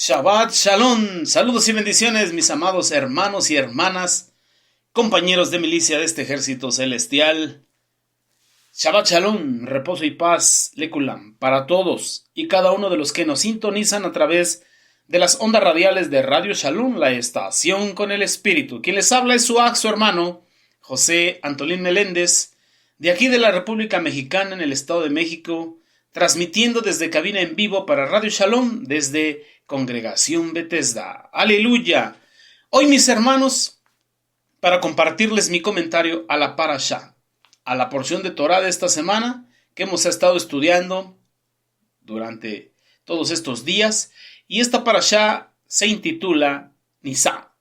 Shabbat Shalom, saludos y bendiciones mis amados hermanos y hermanas, compañeros de milicia de este ejército celestial. Shabbat Shalom, reposo y paz, Lekulam, para todos y cada uno de los que nos sintonizan a través de las ondas radiales de Radio Shalom, la estación con el espíritu. Quien les habla es su hermano, José Antolín Meléndez, de aquí de la República Mexicana en el Estado de México, transmitiendo desde cabina en vivo para Radio Shalom desde Congregación Bethesda. ¡Aleluya! Hoy, mis hermanos, para compartirles mi comentario a la Parashá, a la porción de Torah de esta semana que hemos estado estudiando durante todos estos días, y esta Parashá se intitula Nisá,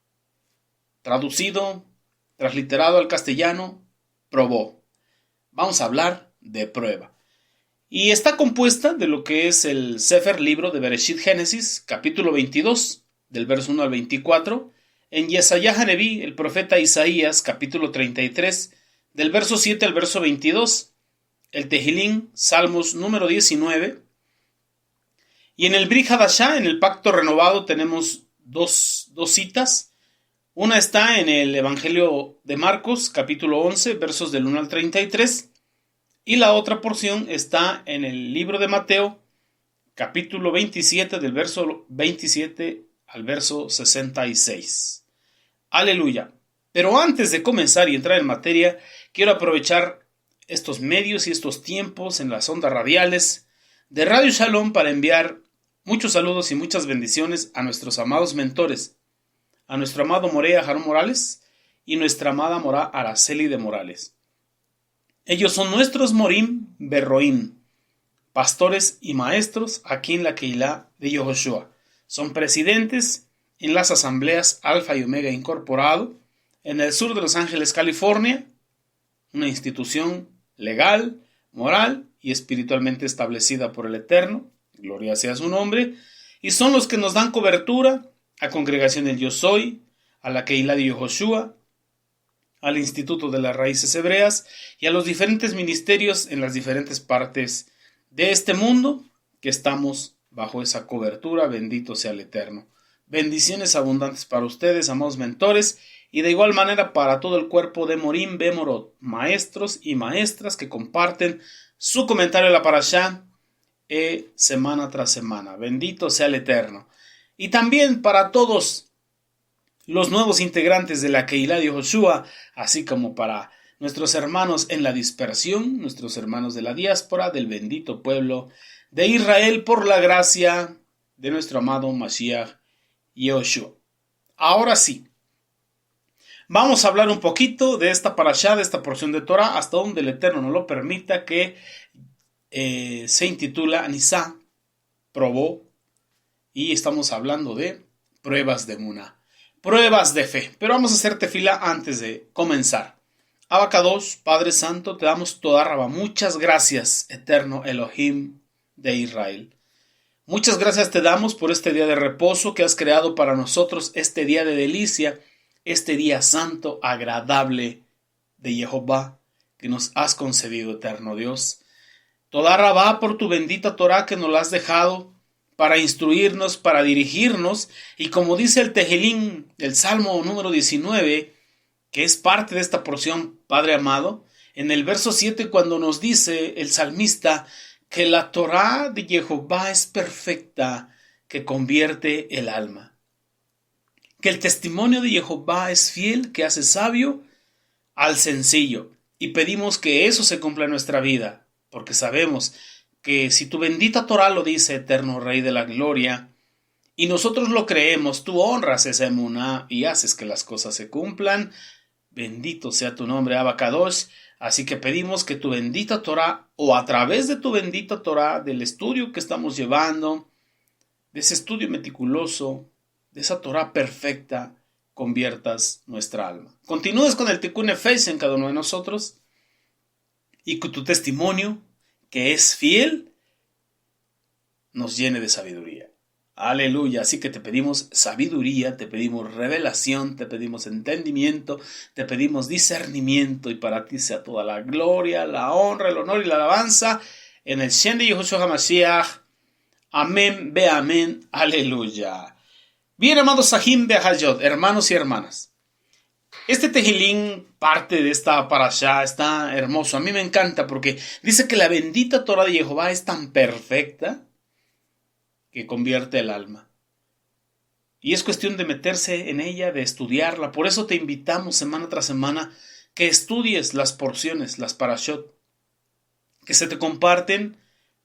traducido, transliterado al castellano, probó. Vamos a hablar de prueba. Y está compuesta de lo que es el Sefer libro de Bereshit Génesis, capítulo 22, del verso 1 al 24, en Yesayah Haneví, el profeta Isaías, capítulo 33, del verso 7 al verso 22, el Tehilín, Salmos número 19, y en el Brit Hadashah, en el Pacto Renovado, tenemos dos citas. Una está en el Evangelio de Marcos, capítulo 11, versos del 1 al 33, y la otra porción está en el libro de Mateo, capítulo 27, del verso 27 al verso 66. Aleluya. Pero antes de comenzar y entrar en materia, quiero aprovechar estos medios y estos tiempos en las ondas radiales de Radio Shalom para enviar muchos saludos y muchas bendiciones a nuestros amados mentores, a nuestro amado Morea Jarón Morales y nuestra amada Morá Araceli de Morales. Ellos son nuestros Morim Berroim, pastores y maestros aquí en la Keilah de Yehoshua. Son presidentes en las asambleas Alfa y Omega Incorporado, en el sur de Los Ángeles, California, una institución legal, moral y espiritualmente establecida por el Eterno, gloria sea su nombre, y son los que nos dan cobertura a Congregación del Yo Soy, a la Keilah de Yehoshua, al Instituto de las Raíces Hebreas y a los diferentes ministerios en las diferentes partes de este mundo que estamos bajo esa cobertura. Bendito sea el Eterno. Bendiciones abundantes para ustedes, amados mentores, y de igual manera para todo el cuerpo de Morim Bemorot, maestros y maestras que comparten su comentario a la Parashá semana tras semana. Bendito sea el Eterno. Y también para todos los nuevos integrantes de la Keilah de Yehoshua, así como para nuestros hermanos en la dispersión, nuestros hermanos de la diáspora, del bendito pueblo de Israel, por la gracia de nuestro amado Mashiach Yehoshua. Ahora sí, vamos a hablar un poquito de esta parashá, de esta porción de Torah, hasta donde el Eterno nos lo permita, que se intitula Nisá, probó, y estamos hablando de pruebas de Emuná. Pruebas de fe. Pero vamos a hacer tefila antes de comenzar. Abacadosh, Padre Santo, te damos toda raba. Muchas gracias, eterno Elohim de Israel. Muchas gracias te damos por este día de reposo que has creado para nosotros, este día de delicia, este día santo, agradable de Jehová que nos has concedido, eterno Dios. Toda raba por tu bendita Torah que nos la has dejado para instruirnos, para dirigirnos, y como dice el Tehilín, el Salmo número 19, que es parte de esta porción, Padre amado, en el verso 7, cuando nos dice el salmista que la Torah de Jehová es perfecta, que convierte el alma. Que el testimonio de Jehová es fiel, que hace sabio al sencillo, y pedimos que eso se cumpla en nuestra vida, porque sabemos que si tu bendita Torah lo dice, eterno Rey de la Gloria, y nosotros lo creemos, tú honras esa emuná y haces que las cosas se cumplan. Bendito sea tu nombre, Abacadosh. Así que pedimos que tu bendita Torah, o a través de tu bendita Torah, del estudio que estamos llevando, de ese estudio meticuloso, de esa Torah perfecta, conviertas nuestra alma. Continúes con el Tikkun Nefesh en cada uno de nosotros, y que tu testimonio, que es fiel, nos llene de sabiduría. Aleluya. Así que te pedimos sabiduría, te pedimos revelación, te pedimos entendimiento, te pedimos discernimiento, y para ti sea toda la gloria, la honra, el honor y la alabanza en el Shem de Yehoshua HaMashiach. Amén, ve amén, aleluya. Bien, amados Sahim de Hayot, hermanos y hermanas. Este Tejilín, parte de esta parashá, está hermoso. A mí me encanta porque dice que la bendita Torah de Jehová es tan perfecta que convierte el alma. Y es cuestión de meterse en ella, de estudiarla. Por eso te invitamos semana tras semana que estudies las porciones, las parashot, que se te comparten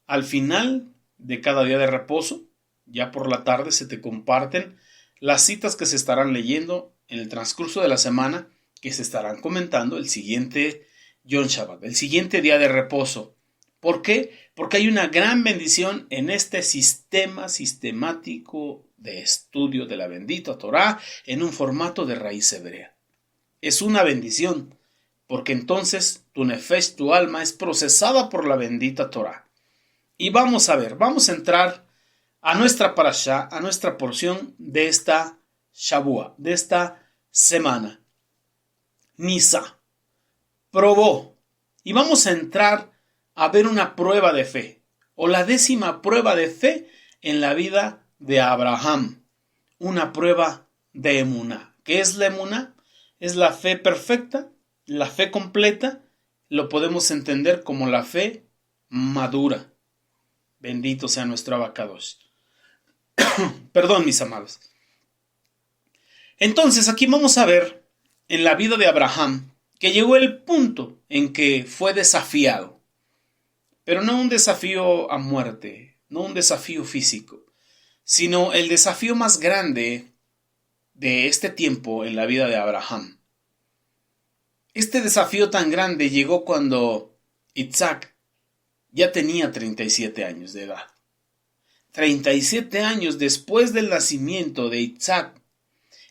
al final de cada día de reposo. Ya por la tarde se te comparten las citas que se estarán leyendo en el transcurso de la semana, que se estarán comentando el siguiente Yom Shabbat, el siguiente día de reposo. ¿Por qué? Porque hay una gran bendición en este sistema sistemático de estudio de la bendita Torah en un formato de raíz hebrea. Es una bendición, porque entonces tu nefesh, tu alma, es procesada por la bendita Torah. Y vamos a ver, vamos a entrar a nuestra parashá, a nuestra porción de esta Shabua, de esta semana. Nisa, probó. Y vamos a entrar a ver una prueba de fe, o la 10ª prueba de fe en la vida de Abraham. Una prueba de emuná. ¿Qué es la emuná? Es la fe perfecta, la fe completa. Lo podemos entender como la fe madura. Bendito sea nuestro Abacados. Perdón, mis amados. Entonces, aquí vamos a ver en la vida de Abraham que llegó el punto en que fue desafiado. Pero no un desafío a muerte, no un desafío físico, sino el desafío más grande de este tiempo en la vida de Abraham. Este desafío tan grande llegó cuando Isaac ya tenía 37 años de edad. 37 años después del nacimiento de Isaac.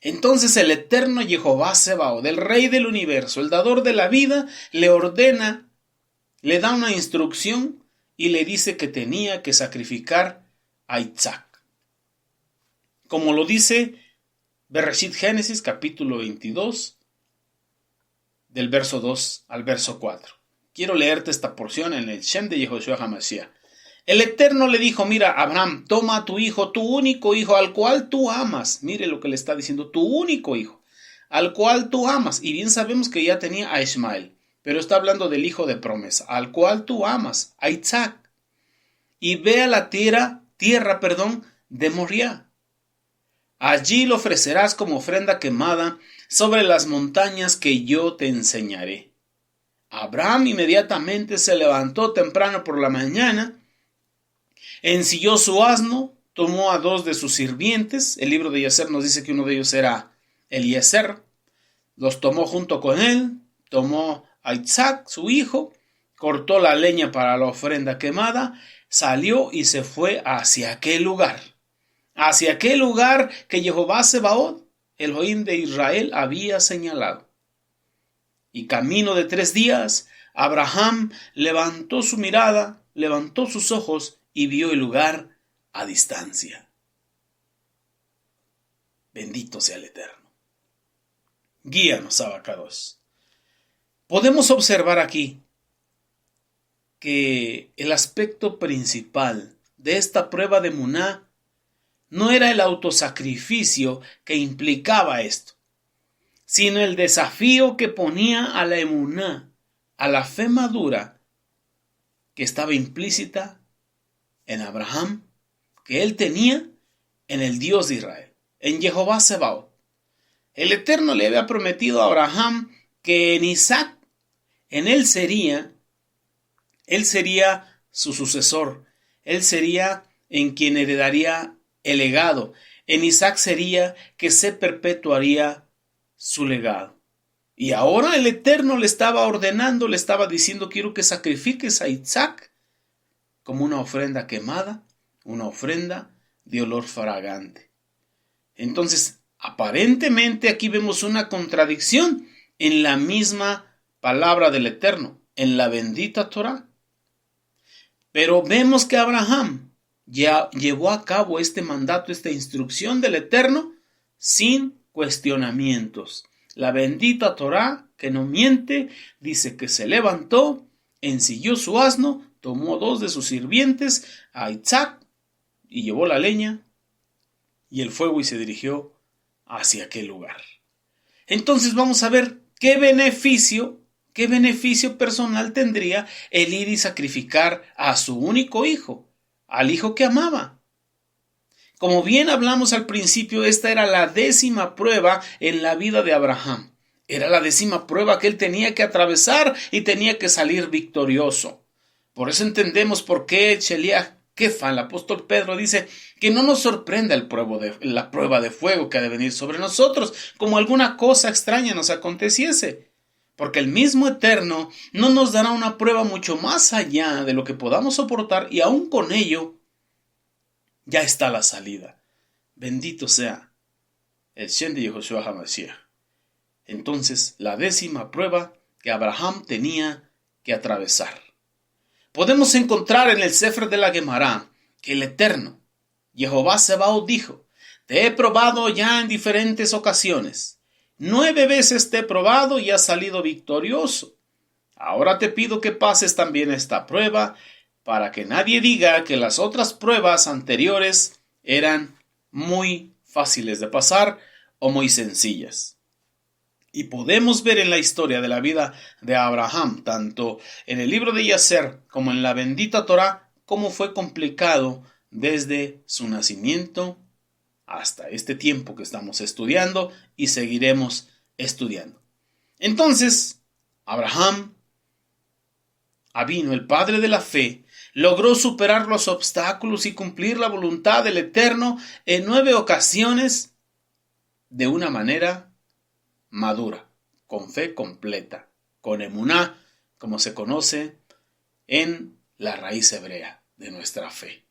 Entonces el eterno Jehová Sebaot, el Rey del universo, el dador de la vida, le ordena, le da una instrucción y le dice que tenía que sacrificar a Isaac. Como lo dice Bereshit Génesis capítulo 22, del verso 2 al verso 4. Quiero leerte esta porción en el Shem de Yehoshua HaMashiach. El Eterno le dijo, mira, Abraham, toma a tu hijo, tu único hijo, al cual tú amas. Mire lo que le está diciendo, tu único hijo, al cual tú amas. Y bien sabemos que ya tenía a Ismael, pero está hablando del hijo de promesa, al cual tú amas, a Isaac. Y ve a la tierra de Moriah. Allí lo ofrecerás como ofrenda quemada sobre las montañas que yo te enseñaré. Abraham inmediatamente se levantó temprano por la mañana, ensilló su asno, tomó a 2 de sus sirvientes. El libro de Yeser nos dice que uno de ellos era Eliezer. Los tomó junto con él, tomó a Isaac, su hijo, cortó la leña para la ofrenda quemada, salió y se fue hacia aquel lugar que Jehová Sebaot, el Elohim de Israel, había señalado. Y camino de 3 días, Abraham levantó su mirada, levantó sus ojos y vio el lugar a distancia. Bendito sea el Eterno. Guíanos, Abacados. Podemos observar aquí que el aspecto principal de esta prueba de emuná no era el autosacrificio que implicaba esto, sino el desafío que ponía a la emuná, a la fe madura que estaba implícita en Abraham, que él tenía en el Dios de Israel, en Jehová Sebaot. El Eterno le había prometido a Abraham que en Isaac, en él sería su sucesor, él sería en quien heredaría el legado, en Isaac sería que se perpetuaría su legado. Y ahora el Eterno le estaba ordenando, le estaba diciendo, quiero que sacrifiques a Isaac como una ofrenda quemada, una ofrenda de olor fragante. Entonces, aparentemente aquí vemos una contradicción en la misma palabra del Eterno, en la bendita Torah. Pero vemos que Abraham ya llevó a cabo este mandato, esta instrucción del Eterno, sin cuestionamientos. La bendita Torah, que no miente, dice que se levantó, ensilló su asno, tomó 2 de sus sirvientes, a Isaac, y llevó la leña y el fuego y se dirigió hacia aquel lugar. Entonces vamos a ver qué beneficio personal tendría el ir y sacrificar a su único hijo, al hijo que amaba. Como bien hablamos al principio, esta era la 10ª prueba en la vida de Abraham. Era la 10ª prueba que él tenía que atravesar y tenía que salir victorioso. Por eso entendemos por qué Sheliach Kefa, el apóstol Pedro, dice que no nos sorprenda la prueba de fuego que ha de venir sobre nosotros, como alguna cosa extraña nos aconteciese. Porque el mismo Eterno no nos dará una prueba mucho más allá de lo que podamos soportar, y aún con ello ya está la salida. Bendito sea el Shem de Yehoshua HaMashiach. Entonces, la 10ª prueba que Abraham tenía que atravesar. Podemos encontrar en el Sefer de la Gemara que el Eterno, Jehová Sebaot, dijo: te he probado ya en diferentes ocasiones. 9 veces te he probado y has salido victorioso. Ahora te pido que pases también esta prueba, para que nadie diga que las otras pruebas anteriores eran muy fáciles de pasar o muy sencillas. Y podemos ver en la historia de la vida de Abraham, tanto en el libro de Yacer como en la bendita Torá, cómo fue complicado desde su nacimiento hasta este tiempo que estamos estudiando y seguiremos estudiando. Entonces, Abraham Avino, el padre de la fe, logró superar los obstáculos y cumplir la voluntad del Eterno en 9 ocasiones de una manera madura, con fe completa, con emuná, como se conoce en la raíz hebrea de nuestra fe.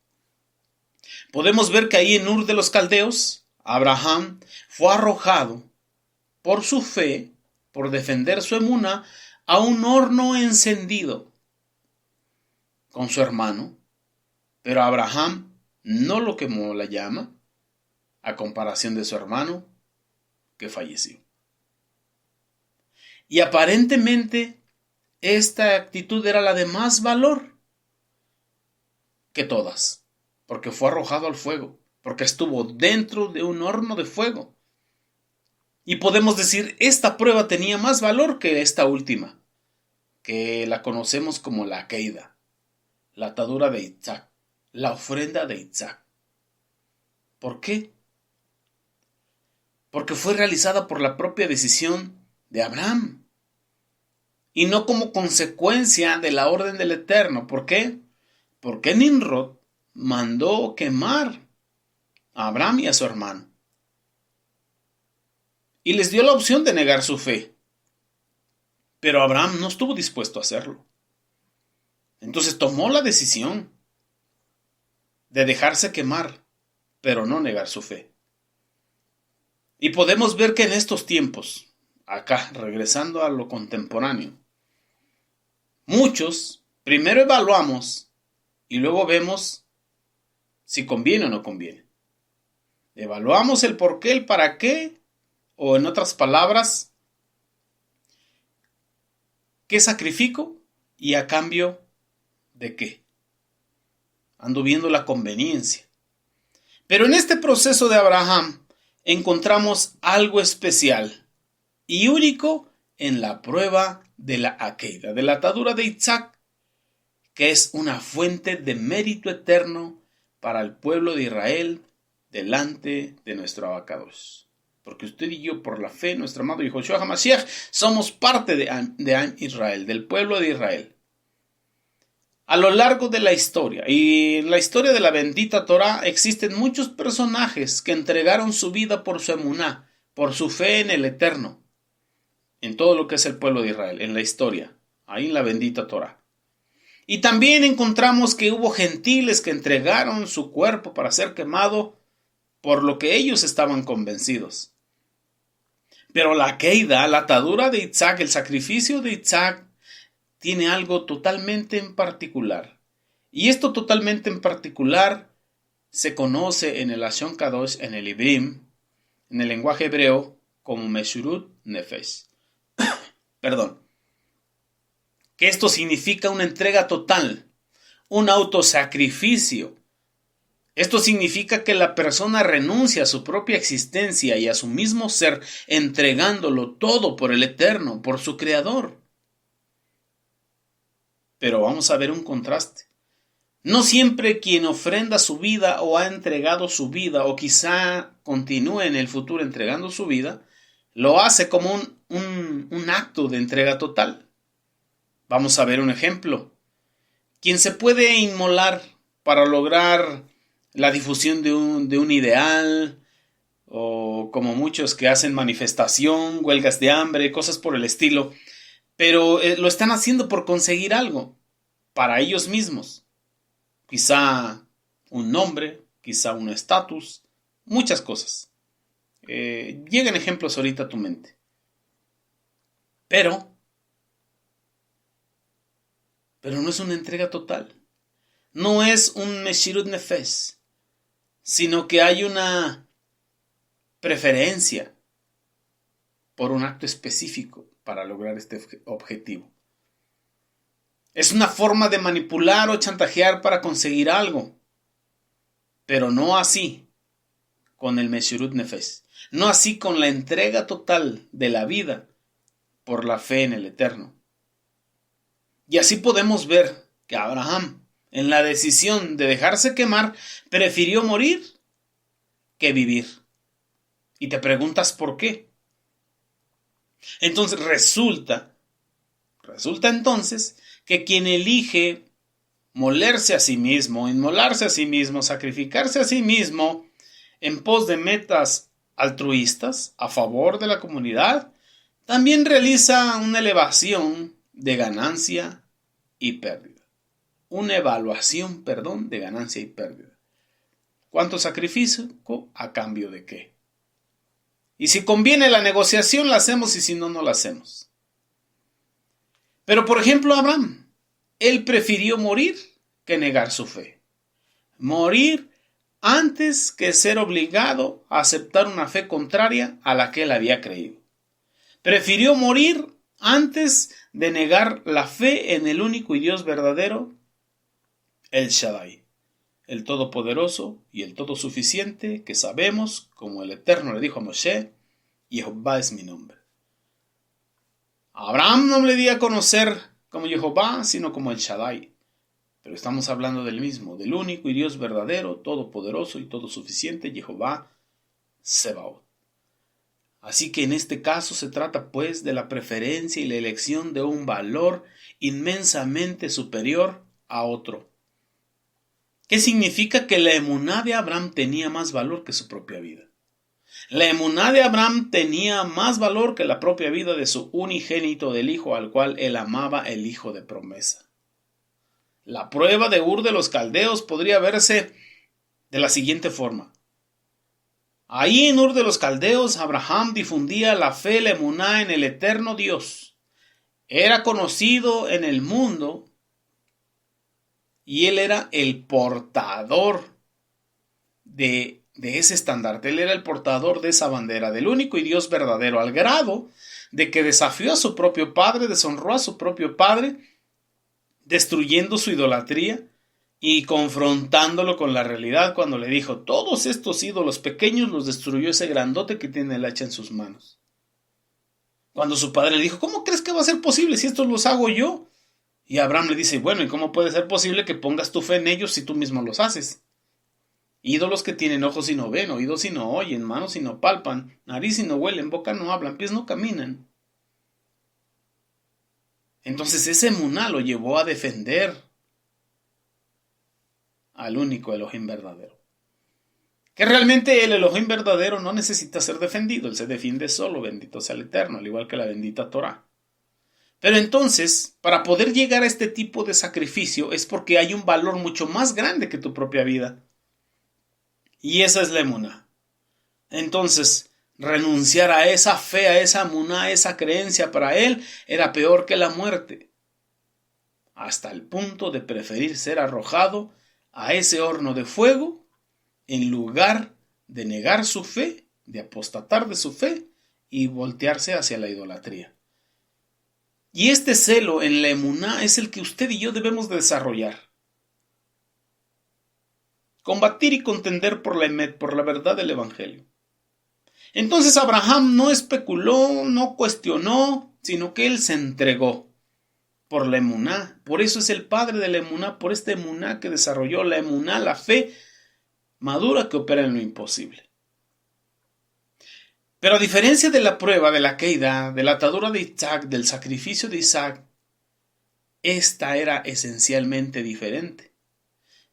Podemos ver que ahí en Ur de los Caldeos, Abraham fue arrojado por su fe, por defender su emuná, a un horno encendido con su hermano, pero Abraham no lo quemó la llama, a comparación de su hermano que falleció. Y aparentemente esta actitud era la de más valor que todas, porque fue arrojado al fuego, porque estuvo dentro de un horno de fuego. Y podemos decir, esta prueba tenía más valor que esta última, que la conocemos como la Akeida, la atadura de Isaac, la ofrenda de Isaac. ¿Por qué? Porque fue realizada por la propia decisión de Abraham y no como consecuencia de la orden del Eterno. ¿Por qué? Porque Nimrod mandó quemar a Abraham y a su hermano y les dio la opción de negar su fe, pero Abraham no estuvo dispuesto a hacerlo. Entonces tomó la decisión de dejarse quemar, pero no negar su fe. Y podemos ver que en estos tiempos, acá regresando a lo contemporáneo, muchos primero evaluamos y luego vemos si conviene o no conviene. Evaluamos el por qué, el para qué, o en otras palabras, ¿qué sacrifico y a cambio de qué? Ando viendo la conveniencia. Pero en este proceso de Abraham encontramos algo especial y único en la prueba de la Akeida, de la atadura de Isaac, que es una fuente de mérito eterno para el pueblo de Israel delante de nuestro Abacados. Porque usted y yo, por la fe, nuestro amado Yehoshua HaMashiach, somos parte de Am Israel, del pueblo de Israel. A lo largo de la historia, y en la historia de la bendita Torá, existen muchos personajes que entregaron su vida por su emuná, por su fe en el Eterno, en todo lo que es el pueblo de Israel, en la historia, ahí en la bendita Torá. Y también encontramos que hubo gentiles que entregaron su cuerpo para ser quemado por lo que ellos estaban convencidos. Pero la Akeida, la atadura de Isaac, el sacrificio de Isaac, tiene algo totalmente en particular. Y esto totalmente en particular se conoce en el Lashon Kadosh, en el Ibrim, en el lenguaje hebreo, como Meshurut Nefesh. Perdón. Que esto significa una entrega total, un autosacrificio Esto significa que la persona renuncia a su propia existencia y a su mismo ser, entregándolo todo por el Eterno, por su Creador. Pero vamos a ver un contraste. No siempre quien ofrenda su vida o ha entregado su vida o quizá continúe en el futuro entregando su vida, lo hace como un acto de entrega total. Vamos a ver un ejemplo. Quien se puede inmolar para lograr la difusión de un ideal, o como muchos que hacen manifestación, huelgas de hambre, cosas por el estilo, pero lo están haciendo por conseguir algo para ellos mismos. Quizá un nombre, quizá un estatus, muchas cosas. Llegan ejemplos ahorita a tu mente. Pero no es una entrega total. No es un Meshirut Nefesh, sino que hay una preferencia por un acto específico para lograr este objetivo. Es una forma de manipular o chantajear para conseguir algo, pero no así con el Meshirut Nefesh, no así con la entrega total de la vida por la fe en el Eterno. Y así podemos ver que Abraham, en la decisión de dejarse quemar, prefirió morir que vivir. Y te preguntas por qué. Entonces resulta entonces que quien elige molerse a sí mismo, inmolarse a sí mismo, sacrificarse a sí mismo en pos de metas altruistas a favor de la comunidad, también realiza una elevación de ganancia y pérdida. Una evaluación, de ganancia y pérdida. ¿Cuánto sacrificio? ¿A cambio de qué? Y si conviene la negociación, la hacemos, y si no, no la hacemos. Pero por ejemplo, Abraham, él prefirió morir que negar su fe. Morir antes que ser obligado a aceptar una fe contraria a la que él había creído. Prefirió morir antes de negar la fe en el único y Dios verdadero, el Shaddai, el Todopoderoso y el Todosuficiente, que sabemos, como el Eterno le dijo a Moshe, Jehová es mi nombre. Abraham no le di a conocer como Jehová, sino como el Shaddai. Pero estamos hablando del mismo, del único y Dios verdadero, todopoderoso y todosuficiente, Jehová Sebaot. Así que en este caso se trata pues de la preferencia y la elección de un valor inmensamente superior a otro. ¿Qué significa? Que la emuná de Abraham tenía más valor que su propia vida. La emuná de Abraham tenía más valor que la propia vida de su unigénito, del hijo al cual él amaba, el hijo de promesa. La prueba de Ur de los Caldeos podría verse de la siguiente forma. Ahí en Ur de los Caldeos, Abraham difundía la fe, la emuná en el eterno Dios. Era conocido en el mundo y él era el portador de ese estandarte. Él era el portador de esa bandera, del único y Dios verdadero, al grado de que desafió a su propio padre, deshonró a su propio padre, destruyendo su idolatría y confrontándolo con la realidad cuando le dijo: todos estos ídolos pequeños los destruyó ese grandote que tiene el hacha en sus manos. Cuando su padre le dijo: ¿cómo crees que va a ser posible si estos los hago yo? Y Abraham le dice: bueno, ¿y cómo puede ser posible que pongas tu fe en ellos si tú mismo los haces? Ídolos que tienen ojos y no ven, oídos y no oyen, manos y no palpan, nariz y no huelen, boca no hablan, pies no caminan. Entonces ese emuná lo llevó a defender al único Elohim verdadero. Que realmente el Elohim verdadero no necesita ser defendido, él se defiende solo, bendito sea el Eterno, al igual que la bendita Torá. Pero entonces, para poder llegar a este tipo de sacrificio es porque hay un valor mucho más grande que tu propia vida. Y esa es la emuná. Entonces, renunciar a esa fe, a esa emuná, a esa creencia, para él era peor que la muerte. Hasta el punto de preferir ser arrojado a ese horno de fuego en lugar de negar su fe, de apostatar de su fe y voltearse hacia la idolatría. Y este celo en la emuná es el que usted y yo debemos de desarrollar. combatir y contender por la emet, por la verdad del Evangelio. Entonces Abraham no especuló, no cuestionó, sino que él se entregó por la emuná. Por eso es el padre de la emuná, por esta emuná que desarrolló la emuná, la fe madura que opera en lo imposible. Pero a diferencia de la prueba, de la queida, de la atadura de Isaac, del sacrificio de Isaac, esta era esencialmente diferente.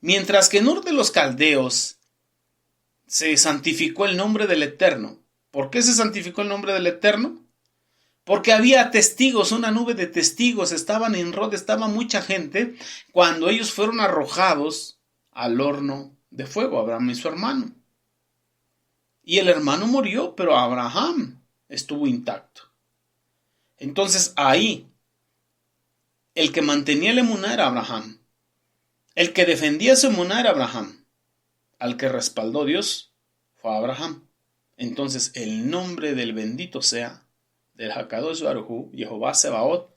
Mientras que en Ur de los Caldeos se santificó el nombre del Eterno. ¿Por qué se santificó el nombre del Eterno? Porque había testigos, una nube de testigos, estaban en Rod, estaba mucha gente, cuando ellos fueron arrojados al horno de fuego, Abraham y su hermano. Y el hermano murió, pero Abraham estuvo intacto. Entonces ahí, el que mantenía la emuná era Abraham. El que defendía su emuná era Abraham. Al que respaldó Dios fue Abraham. Entonces el nombre del bendito sea, del Hakadosh Baruj Hu, Jehová Sebaot,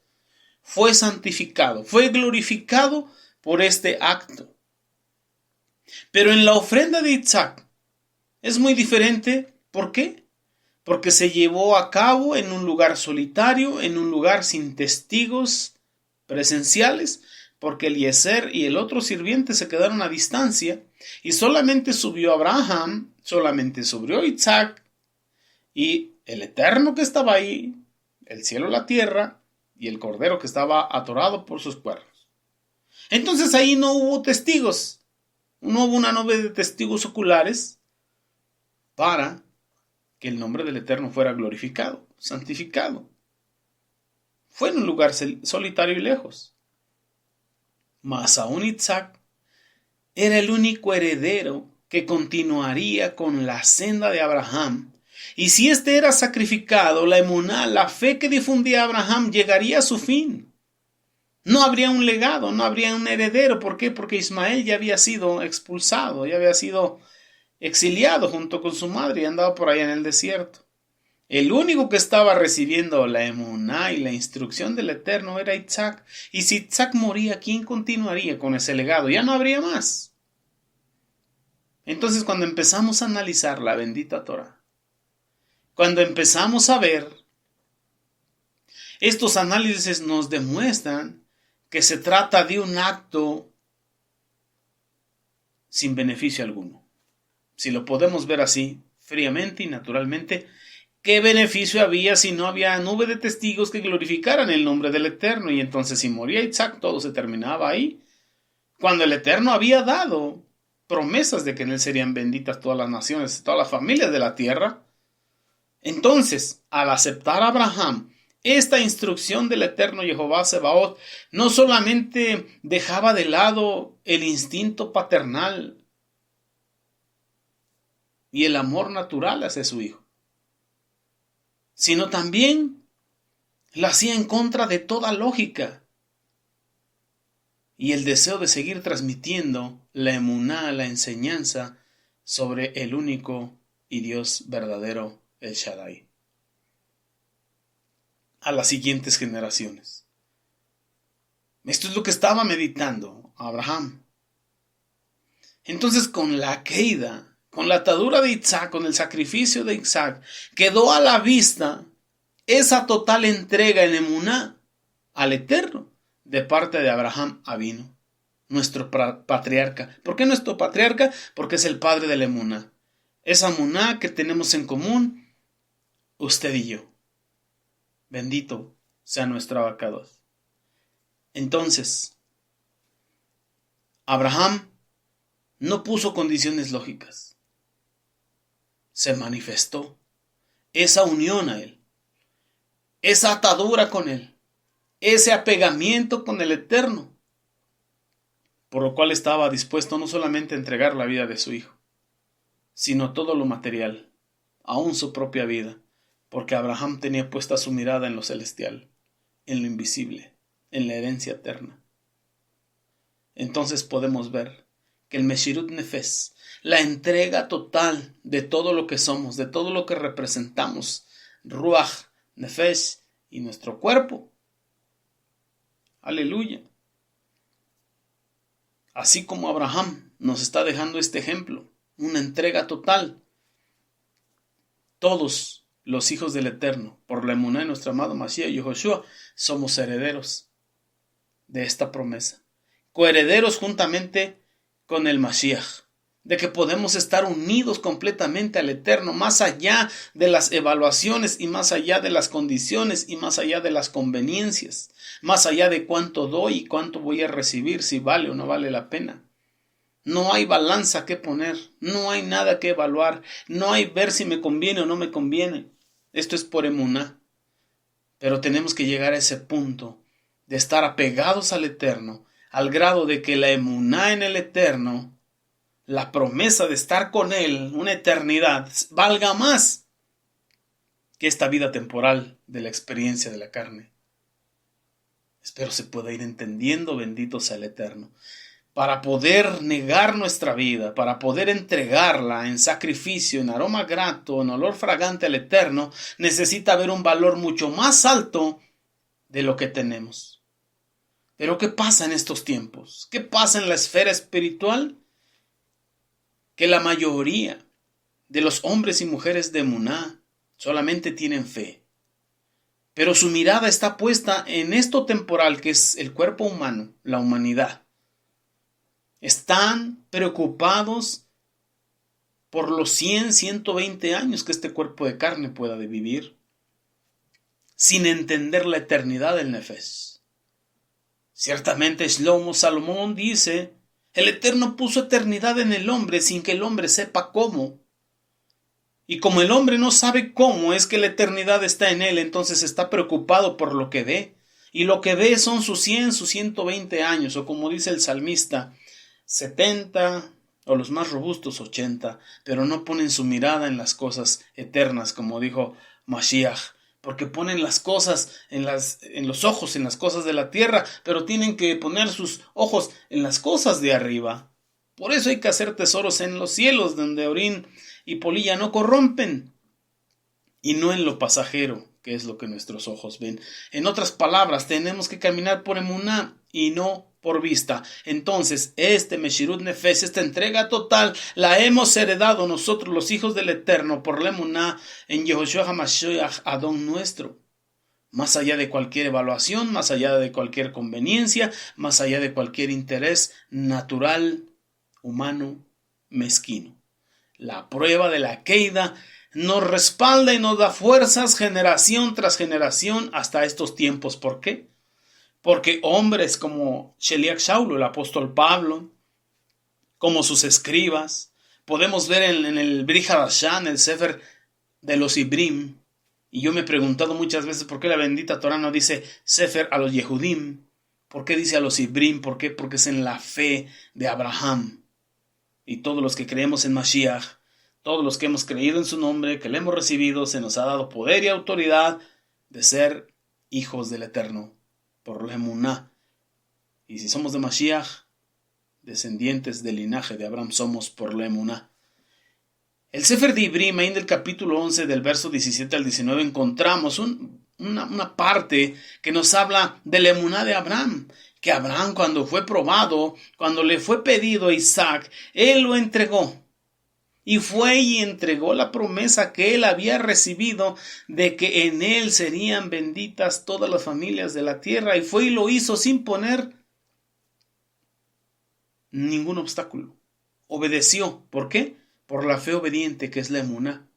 fue santificado, fue glorificado por este acto. Pero en la ofrenda de Isaac es muy diferente. ¿Por qué? Porque se llevó a cabo en un lugar solitario, en un lugar sin testigos presenciales, porque Eliezer y el otro sirviente se quedaron a distancia, y solamente subió Abraham, solamente subió Isaac, y el Eterno que estaba ahí, el cielo, la tierra, y el cordero que estaba atorado por sus cuernos. Entonces ahí no hubo testigos, no hubo una nube de testigos oculares para que el nombre del Eterno fuera glorificado, santificado. Fue en un lugar solitario y lejos. Mas aún Isaac era el único heredero que continuaría con la senda de Abraham. Y si éste era sacrificado, la emuná, la fe que difundía Abraham, llegaría a su fin. No habría un legado, no habría un heredero. ¿Por qué? Porque Ismael ya había sido expulsado, ya había sido exiliado junto con su madre y andaba por allá en el desierto. El único que estaba recibiendo la emuná y la instrucción del Eterno era Isaac. Y si Isaac moría, ¿quién continuaría con ese legado? Ya no habría más. Entonces, cuando empezamos a analizar la bendita Torah, cuando empezamos a ver, estos análisis nos demuestran que se trata de un acto sin beneficio alguno. Si lo podemos ver así, fríamente y naturalmente, ¿qué beneficio había si no había nube de testigos que glorificaran el nombre del Eterno? Y entonces si moría Isaac, todo se terminaba ahí. Cuando el Eterno había dado promesas de que en él serían benditas todas las naciones, todas las familias de la tierra. Entonces, al aceptar a Abraham esta instrucción del Eterno Jehová Sebaot, no solamente dejaba de lado el instinto paternal y el amor natural hacia su hijo, sino también lo hacía en contra de toda lógica y el deseo de seguir transmitiendo la emuná, la enseñanza sobre el único y Dios verdadero, el Shaddai, a las siguientes generaciones. Esto es lo que estaba meditando Abraham. Entonces, con la queida, con la atadura de Isaac, con el sacrificio de Isaac, quedó a la vista esa total entrega en emuná al Eterno de parte de Abraham Avinu, nuestro patriarca. ¿Por qué nuestro patriarca? Porque es el padre de la emuná. Esa emuná que tenemos en común, usted y yo. Bendito sea nuestro abacados. Entonces, Abraham no puso condiciones lógicas. Se manifestó esa unión a él, esa atadura con él, ese apegamiento con el Eterno, por lo cual estaba dispuesto no solamente a entregar la vida de su hijo, sino todo lo material, aún su propia vida, porque Abraham tenía puesta su mirada en lo celestial, en lo invisible, en la herencia eterna. Entonces podemos ver que el Meshirut Nefes, la entrega total de todo lo que somos, de todo lo que representamos, Ruach, Nefesh y nuestro cuerpo. Aleluya. Así como Abraham nos está dejando este ejemplo, una entrega total. Todos los hijos del Eterno, por la emuná de nuestro amado Mashiach y Yehoshua, somos herederos de esta promesa, coherederos juntamente con el Mashiach, de que podemos estar unidos completamente al Eterno, más allá de las evaluaciones y más allá de las condiciones y más allá de las conveniencias, más allá de cuánto doy y cuánto voy a recibir, si vale o no vale la pena. No hay balanza que poner, no hay nada que evaluar, no hay ver si me conviene o no me conviene. Esto es por emuná. Pero tenemos que llegar a ese punto de estar apegados al Eterno, al grado de que la emuná en el Eterno, la promesa de estar con Él una eternidad, valga más que esta vida temporal de la experiencia de la carne. Espero se pueda ir entendiendo, bendito sea el Eterno. Para poder negar nuestra vida, para poder entregarla en sacrificio, en aroma grato, en olor fragante al Eterno, necesita haber un valor mucho más alto de lo que tenemos. Pero ¿qué pasa en estos tiempos? ¿Qué pasa en la esfera espiritual? Que la mayoría de los hombres y mujeres de emuná solamente tienen fe. Pero su mirada está puesta en esto temporal que es el cuerpo humano, la humanidad. Están preocupados por los 120 años que este cuerpo de carne pueda vivir, sin entender la eternidad del Nefesh. Ciertamente Shlomo Salomón dice, el Eterno puso eternidad en el hombre sin que el hombre sepa cómo. Y como el hombre no sabe cómo es que la eternidad está en él, entonces está preocupado por lo que ve. Y lo que ve son sus 100, sus 120 años, o como dice el salmista, 70 o los más robustos 80, pero no ponen su mirada en las cosas eternas, como dijo Mashiach, porque ponen las cosas en los ojos, en las cosas de la tierra, pero tienen que poner sus ojos en las cosas de arriba. Por eso hay que hacer tesoros en los cielos, donde orín y polilla no corrompen, y no en lo pasajero, que es lo que nuestros ojos ven. En otras palabras, tenemos que caminar por emuná y no por vista. Entonces, este Meshirut Nefesh, esta entrega total, la hemos heredado nosotros, los hijos del Eterno, por la emuná en Yehoshua HaMashiach, Adón nuestro. Más allá de cualquier evaluación, más allá de cualquier conveniencia, más allá de cualquier interés natural, humano, mezquino. La prueba de la Keida nos respalda y nos da fuerzas generación tras generación hasta estos tiempos. ¿Por qué? Porque hombres como Sheliach Shaulo, el apóstol Pablo, como sus escribas, podemos ver en el Brit Hadashah, en el Sefer de los Ibrim, y yo me he preguntado muchas veces por qué la bendita Torah no dice Sefer a los Yehudim, por qué dice a los Ibrim, por qué, porque es en la fe de Abraham, y todos los que creemos en Mashiach, todos los que hemos creído en su nombre, que le hemos recibido, se nos ha dado poder y autoridad de ser hijos del Eterno, por la emuná. Y si somos de Mashiach, descendientes del linaje de Abraham, somos por la emuná. El Sefer de Ibrim, ahí en el capítulo 11, del verso 17 al 19, encontramos una parte que nos habla de la emuná de Abraham. Que Abraham, cuando fue probado, cuando le fue pedido a Isaac, él lo entregó. Y fue y entregó la promesa que él había recibido de que en él serían benditas todas las familias de la tierra. Y fue y lo hizo sin poner ningún obstáculo. Obedeció. ¿Por qué? Por la fe obediente que es la emuná.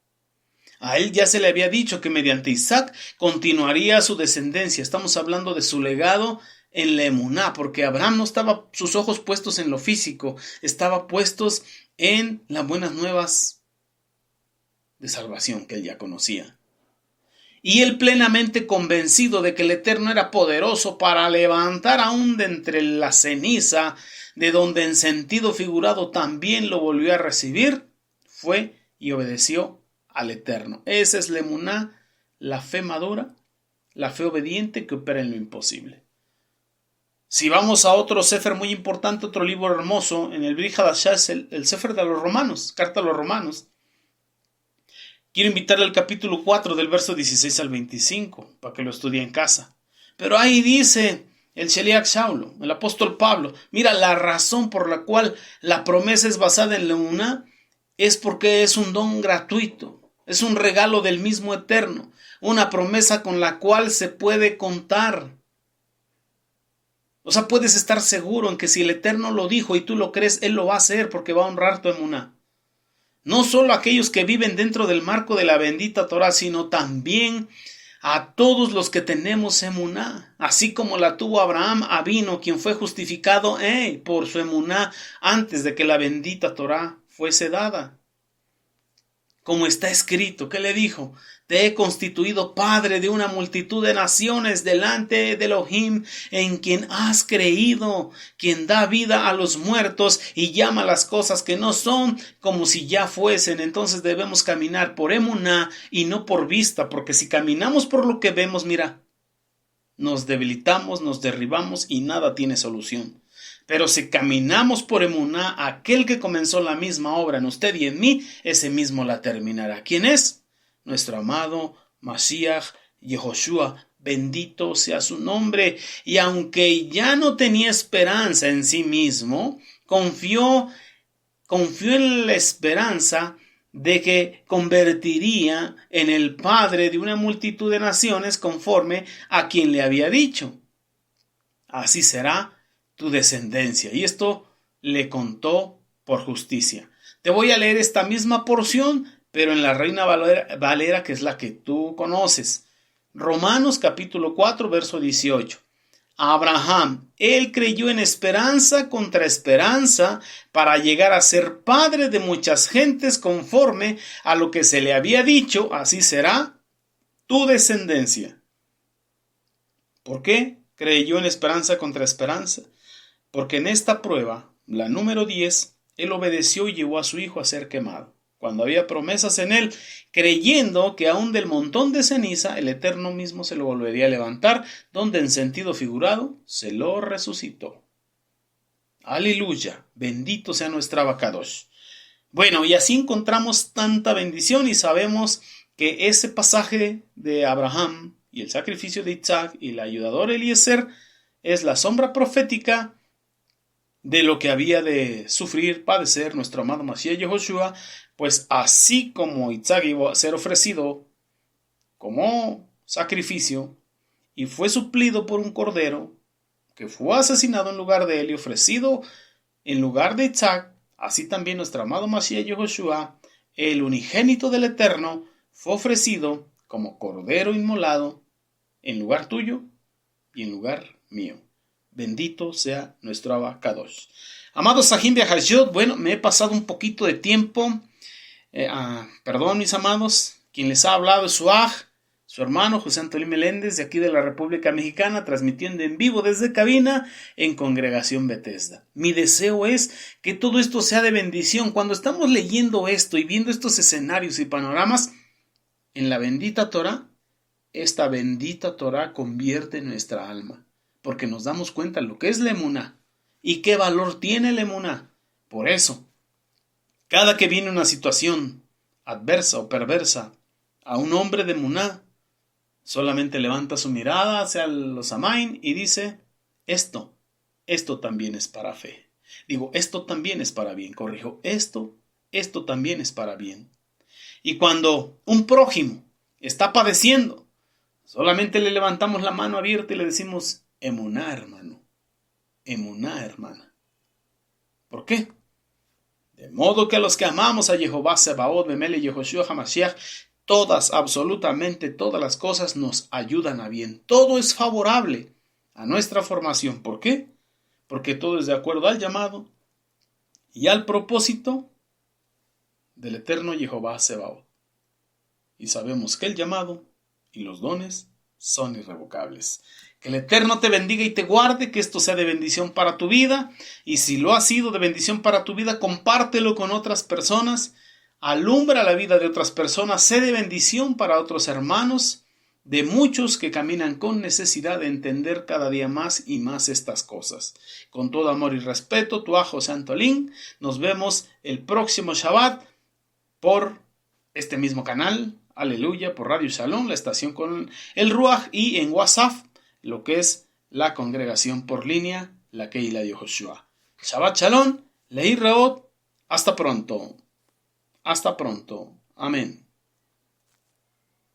A él ya se le había dicho que mediante Isaac continuaría su descendencia. Estamos hablando de su legado en la emuná, porque Abraham no estaba sus ojos puestos en lo físico, estaba puestos en las buenas nuevas de salvación que él ya conocía. Y él plenamente convencido de que el Eterno era poderoso para levantar aún de entre la ceniza, de donde en sentido figurado también lo volvió a recibir, fue y obedeció al Eterno. Esa es la emuná, la fe madura, la fe obediente que opera en lo imposible. Si vamos a otro Sefer muy importante, otro libro hermoso, en el Brit Hadashah es el Sefer de los Romanos, carta a los Romanos. Quiero invitarle al capítulo 4 del verso 16 al 25, para que lo estudie en casa. Pero ahí dice el Sheliach Saulo, el apóstol Pablo. Mira, la razón por la cual la promesa es basada en la emuná es porque es un don gratuito, es un regalo del mismo Eterno, una promesa con la cual se puede contar. O sea, puedes estar seguro en que si el Eterno lo dijo y tú lo crees, Él lo va a hacer porque va a honrar tu emuná. No solo aquellos que viven dentro del marco de la bendita Torah, sino también a todos los que tenemos emuná, así como la tuvo Abraham Avino, quien fue justificado por su emuná antes de que la bendita Torah fuese dada. Como está escrito, ¿qué le dijo? Te he constituido padre de una multitud de naciones delante de Elohim, en quien has creído, quien da vida a los muertos y llama las cosas que no son como si ya fuesen. Entonces debemos caminar por emuná y no por vista, porque si caminamos por lo que vemos, mira, nos debilitamos, nos derribamos y nada tiene solución. Pero si caminamos por emuná, aquel que comenzó la misma obra en usted y en mí, ese mismo la terminará. ¿Quién es? Nuestro amado Mashiach Yehoshua. Bendito sea su nombre. Y aunque ya no tenía esperanza en sí mismo, confió en la esperanza de que convertiría en el padre de una multitud de naciones conforme a quien le había dicho. Así será tu descendencia. Y esto le contó por justicia. Te voy a leer esta misma porción, pero en la Reina Valera, que es la que tú conoces. Romanos capítulo 4, verso 18. Abraham, él creyó en esperanza contra esperanza para llegar a ser padre de muchas gentes conforme a lo que se le había dicho, así será tu descendencia. ¿Por qué creyó en esperanza contra esperanza? Porque en esta prueba, la número 10, él obedeció y llevó a su hijo a ser quemado, cuando había promesas en él, creyendo que aún del montón de ceniza el Eterno mismo se lo volvería a levantar, donde en sentido figurado se lo resucitó. Aleluya, bendito sea nuestra Abacadosh. Bueno, y así encontramos tanta bendición y sabemos que ese pasaje de Abraham y el sacrificio de Isaac y el ayudador Eliezer es la sombra profética de lo que había de sufrir, padecer nuestro amado Mashiach Yehoshua, pues así como Isaac iba a ser ofrecido como sacrificio y fue suplido por un cordero que fue asesinado en lugar de él y ofrecido en lugar de Isaac, así también nuestro amado Mashiach Yehoshua, el unigénito del Eterno, fue ofrecido como cordero inmolado en lugar tuyo y en lugar mío. Bendito sea nuestro Abacadosh. Amados Sahim de Hashot, bueno, me he pasado un poquito de tiempo. Perdón, mis amados. Quien les ha hablado es su hermano José Antolín Meléndez, de aquí de la República Mexicana, transmitiendo en vivo desde cabina en Congregación Bethesda. Mi deseo es que todo esto sea de bendición. Cuando estamos leyendo esto y viendo estos escenarios y panoramas, en la bendita Torah, esta bendita Torah convierte nuestra alma. Porque nos damos cuenta de lo que es la emuná y qué valor tiene la emuná. Por eso, cada que viene una situación adversa o perversa a un hombre de emuná, solamente levanta su mirada hacia los Amain y dice, esto también es para fe. Digo, esto también es para bien, corrijo, esto también es para bien. Y cuando un prójimo está padeciendo, solamente le levantamos la mano abierta y le decimos, emuná, hermano. Emuná, hermana. ¿Por qué? De modo que a los que amamos a Jehová Sebaot, Bemele, Yehoshua, Hamashiach, absolutamente todas las cosas nos ayudan a bien. Todo es favorable a nuestra formación. ¿Por qué? Porque todo es de acuerdo al llamado y al propósito del eterno Jehová Sebaot. Y sabemos que el llamado y los dones son irrevocables. Que el Eterno te bendiga y te guarde, que esto sea de bendición para tu vida, y si lo ha sido de bendición para tu vida, compártelo con otras personas, alumbra la vida de otras personas, sé de bendición para otros hermanos, de muchos que caminan con necesidad de entender cada día más y más estas cosas. Con todo amor y respeto, tu ajo Antolín, nos vemos el próximo Shabbat por este mismo canal, aleluya, por Radio Shalom, la estación con el Ruach, y en WhatsApp, lo que es la congregación por línea, la Keila de Yehoshua. Shabbat Shalom, Lehi Raot, hasta pronto. Hasta pronto. Amén.